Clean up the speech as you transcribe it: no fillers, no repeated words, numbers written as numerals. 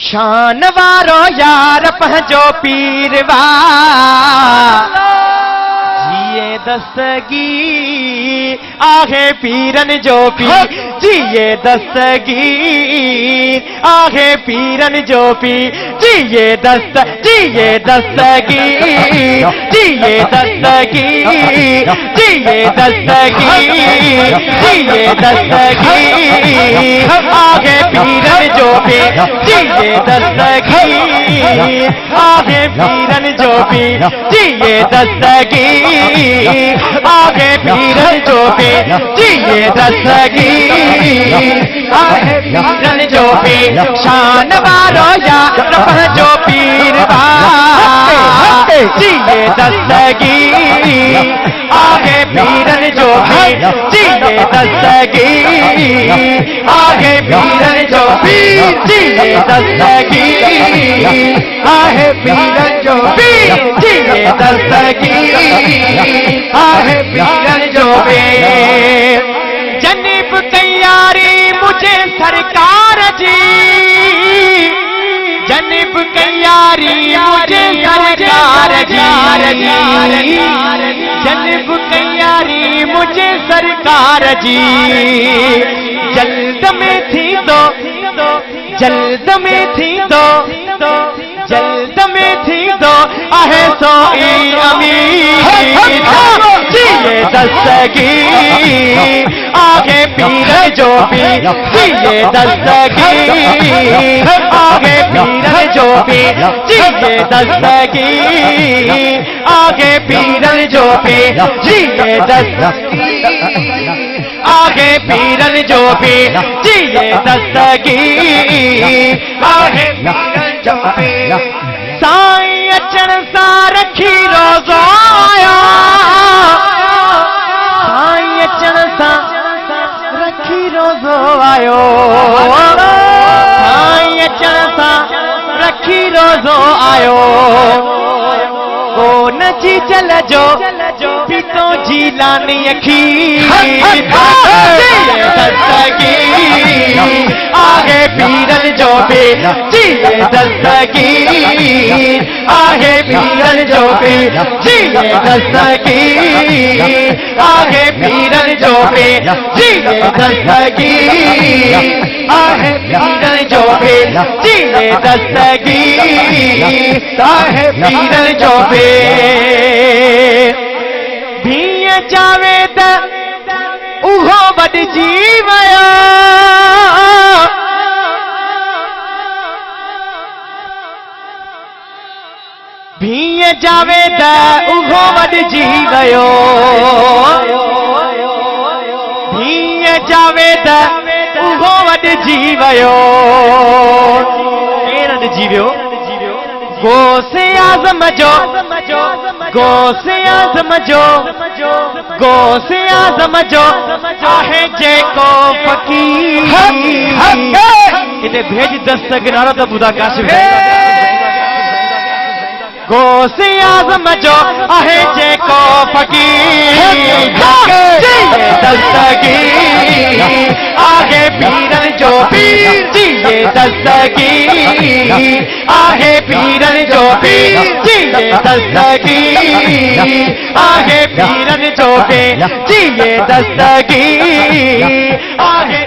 शान वारो यार पंहिंजो पीरवा जिए दस्तगीर आहे पीरन जो पीर जिए दस्तगीर आहे पीरन जो पीर जिए दस्तगीर जिए दस्तगीर जिए दस्तगीर जिए दस्तगीर आगे पीरन जो पीर जिए दस्तगीर आगे पीरन जो पीर जिए दस्तगीर आगे पीरन जो पीर जिए दस्तगीर आगे पीरन जो पीर शान वारो यार पंहिंजो पीरवा जिए दस्तगीर आगे पीरन जो पीर जिए दस्तगीर आगे पीरन जो पीर जिए दस्तगीर आहे पीरन जो पीर जिए दस्तगीर आहे पीरन जो पीर जनिब तैयारी मुझे सरकार जी जनिब तैयारी मुझे सरकार जी जनिब तैयारी मुझे सरकार जी जल्द में थी तो जल्द में थी तो जल्द में थी तो आहे सोई अमीर जिए दस्तगीर आगे पीरन जो पीर जिए दस्तगीर आगे पीरन जो पीर जिए दस्तगीर आगे पीरन जो पीर जिए दस्तगीर आगे पीरन जो पीर जिए दस्तगीर आगे पीरन जो पीर साईं अचण सां रखी रोज़ो आया साईं अचण सां रखी रोज़ो आयो साईं अचण सां रखी रोज़ो आयो को नची चल जो पीतो जी लानी अखी दस्तगीर आगे पीरन जो पीर जिए दस्तगीर आगे पीरन जो पीर जिए दस्तगीर आगे पीरन जो पीर जिए दस्तगीर आहे पीरन जो पीर जिए दस्तगीर आहे पीरन जो पीर भीअ जावे त उहो वॾिजी वियो भीअ जावे त उहो वॾिजी वियो भीअ जावे त उहो वॾिजी वियो केरु वॾिजी वियो गोसे आज़म जो गोसे आज़म जो गोसे आज़म जो आहे जेको फ़कीर इते भेज दस्तक नारो त ॿुधा काशिफ गोसे आज़म जो आहे जेको फ़कीर दस्तगीर आहे पीरन जो पीर जिए दस्तगीर आहे पीरन जो पीर जिए दस्तगीर आहे पीरन जो पीर जिए दस्तगीर आहे